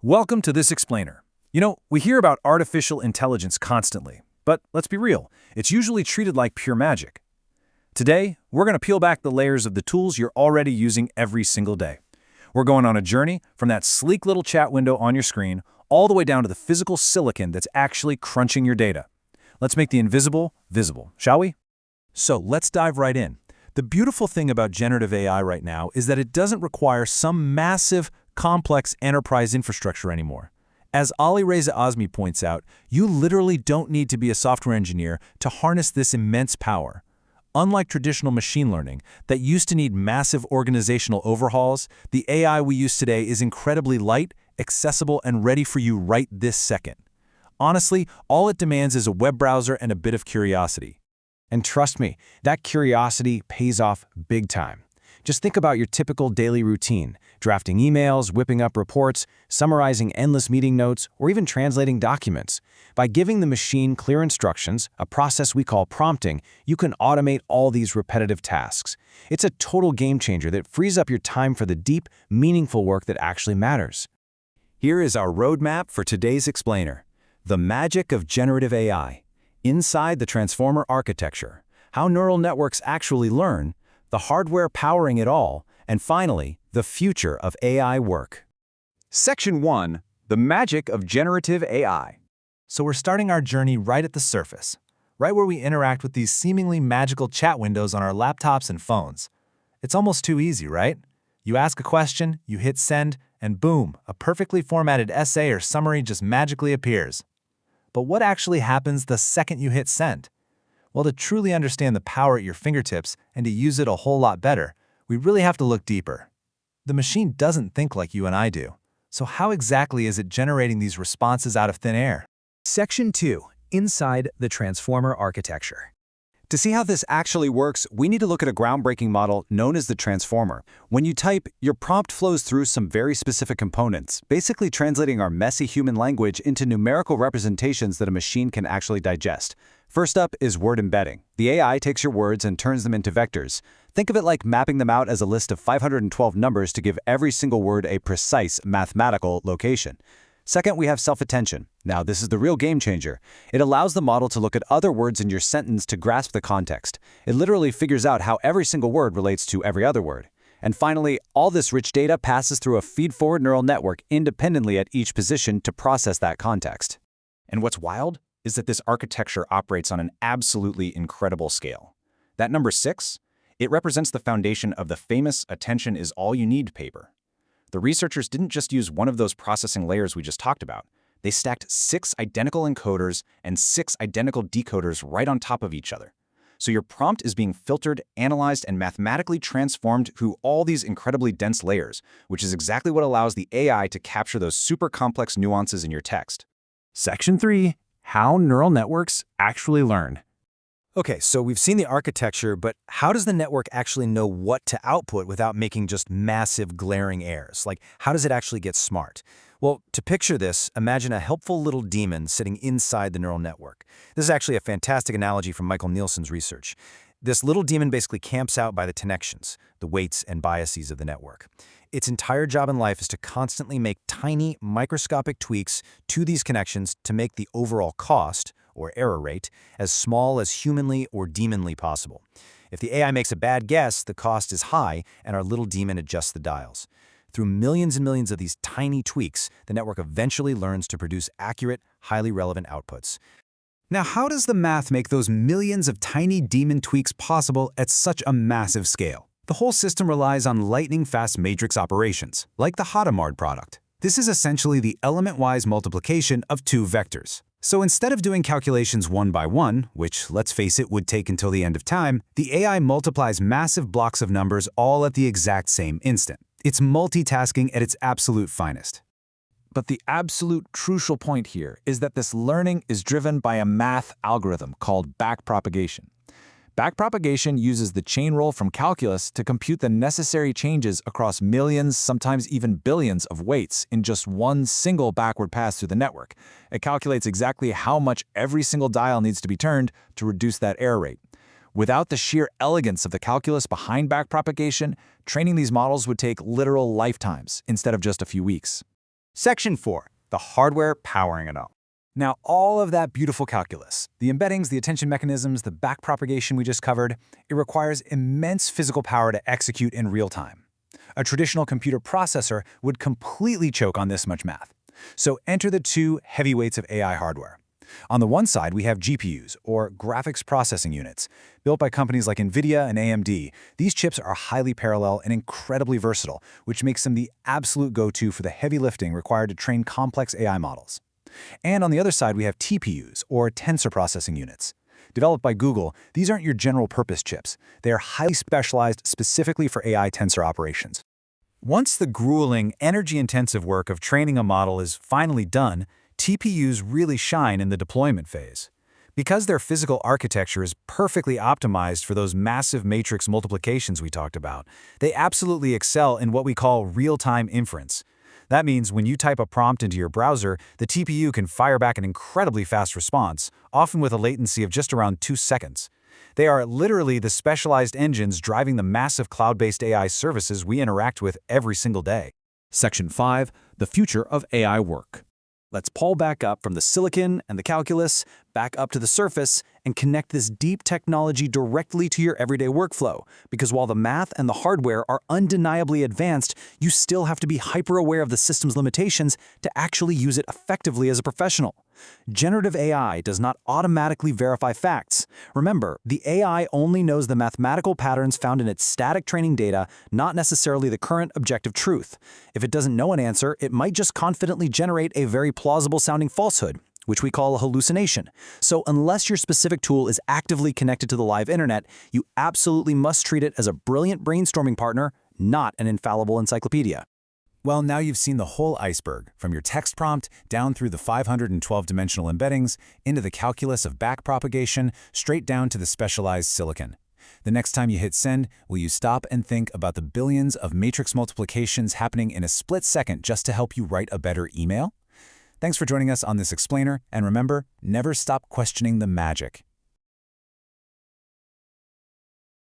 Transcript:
Welcome to this explainer. We hear about artificial intelligence constantly, but let's be real, it's usually treated like pure magic. Today, we're going to peel back the layers of the tools you're already using every single day. We're going on a journey from that sleek little chat window on your screen all the way down to the physical silicon that's actually crunching your data. Let's make the invisible visible, shall we? So let's dive right in. The beautiful thing about generative AI right now is that it doesn't require some massive, complex enterprise infrastructure anymore. As Ali Reza Azmi points out, you literally don't need to be a software engineer to harness this immense power. Unlike traditional machine learning that used to need massive organizational overhauls, the AI we use today is incredibly light, accessible, and ready for you right this second. Honestly, all it demands is a web browser and a bit of curiosity. And trust me, that curiosity pays off big time. Just think about your typical daily routine, drafting emails, whipping up reports, summarizing endless meeting notes, or even translating documents. By giving the machine clear instructions, a process we call prompting, you can automate all these repetitive tasks. It's a total game changer that frees up your time for the deep, meaningful work that actually matters. Here is our roadmap for today's explainer. The magic of generative AI. Inside the transformer architecture. How neural networks actually learn, the hardware powering it all, and finally, the future of AI work. Section 1. The magic of generative AI. So we're starting our journey right at the surface, right where we interact with these seemingly magical chat windows on our laptops and phones. It's almost too easy, right? You ask a question, you hit send, and boom, a perfectly formatted essay or summary just magically appears. But what actually happens the second you hit send? Well, to truly understand the power at your fingertips and to use it a whole lot better, we really have to look deeper. The machine doesn't think like you and I do. So how exactly is it generating these responses out of thin air? Section 2. Inside the transformer architecture. To see how this actually works, we need to look at a groundbreaking model known as the transformer. When you type, your prompt flows through some very specific components, basically translating our messy human language into numerical representations that a machine can actually digest. First up is word embedding. The AI takes your words and turns them into vectors. Think of it like mapping them out as a list of 512 numbers to give every single word a precise mathematical location. Second, we have self-attention. Now, this is the real game changer. It allows the model to look at other words in your sentence to grasp the context. It literally figures out how every single word relates to every other word. And finally, all this rich data passes through a feed-forward neural network independently at each position to process that context. And what's wild is that this architecture operates on an absolutely incredible scale. That number 6, it represents the foundation of the famous attention is all you need paper. The researchers didn't just use one of those processing layers we just talked about. They stacked 6 identical encoders and 6 identical decoders right on top of each other. So your prompt is being filtered, analyzed, and mathematically transformed through all these incredibly dense layers, which is exactly what allows the AI to capture those super complex nuances in your text. Section 3. How neural networks actually learn. Okay, so we've seen the architecture, but how does the network actually know what to output without making just massive glaring errors? Like, how does it actually get smart? Well, to picture this, imagine a helpful little demon sitting inside the neural network. This is actually a fantastic analogy from Michael Nielsen's research. This little demon basically camps out by the connections, the weights and biases of the network. Its entire job in life is to constantly make tiny, microscopic tweaks to these connections to make the overall cost, or error rate, as small as humanly or demonly possible. If the AI makes a bad guess, the cost is high, and our little demon adjusts the dials. Through millions and millions of these tiny tweaks, the network eventually learns to produce accurate, highly relevant outputs. Now, how does the math make those millions of tiny demon tweaks possible at such a massive scale? The whole system relies on lightning-fast matrix operations, like the Hadamard product. This is essentially the element-wise multiplication of 2 vectors. So instead of doing calculations one by one, which, let's face it, would take until the end of time, the AI multiplies massive blocks of numbers all at the exact same instant. It's multitasking at its absolute finest. But the absolute crucial point here is that this learning is driven by a math algorithm called backpropagation. Backpropagation uses the chain rule from calculus to compute the necessary changes across millions, sometimes even billions of weights in just one single backward pass through the network. It calculates exactly how much every single dial needs to be turned to reduce that error rate. Without the sheer elegance of the calculus behind backpropagation, training these models would take literal lifetimes instead of just a few weeks. Section 4. The hardware powering it all. Now, all of that beautiful calculus, the embeddings, the attention mechanisms, the backpropagation we just covered, it requires immense physical power to execute in real time. A traditional computer processor would completely choke on this much math. So enter the two heavyweights of AI hardware. On the one side, we have GPUs, or graphics processing units. Built by companies like NVIDIA and AMD, these chips are highly parallel and incredibly versatile, which makes them the absolute go-to for the heavy lifting required to train complex AI models. And on the other side, we have TPUs, or tensor processing units. Developed by Google, these aren't your general-purpose chips. They are highly specialized specifically for AI tensor operations. Once the grueling, energy-intensive work of training a model is finally done, TPUs really shine in the deployment phase. Because their physical architecture is perfectly optimized for those massive matrix multiplications we talked about, they absolutely excel in what we call real-time inference. That means when you type a prompt into your browser, the TPU can fire back an incredibly fast response, often with a latency of just around 2 seconds. They are literally the specialized engines driving the massive cloud-based AI services we interact with every single day. Section 5. The future of AI work. Let's pull back up from the silicon and the calculus, back up to the surface, and connect this deep technology directly to your everyday workflow. Because while the math and the hardware are undeniably advanced, you still have to be hyper-aware of the system's limitations to actually use it effectively as a professional. Generative AI does not automatically verify facts. Remember, the AI only knows the mathematical patterns found in its static training data, not necessarily the current objective truth. If it doesn't know an answer, it might just confidently generate a very plausible-sounding falsehood, which we call a hallucination. So unless your specific tool is actively connected to the live internet, you absolutely must treat it as a brilliant brainstorming partner, not an infallible encyclopedia. Well, now you've seen the whole iceberg, from your text prompt down through the 512-dimensional embeddings, into the calculus of backpropagation, straight down to the specialized silicon. The next time you hit send, will you stop and think about the billions of matrix multiplications happening in a split second just to help you write a better email? Thanks for joining us on this explainer, and remember, never stop questioning the magic.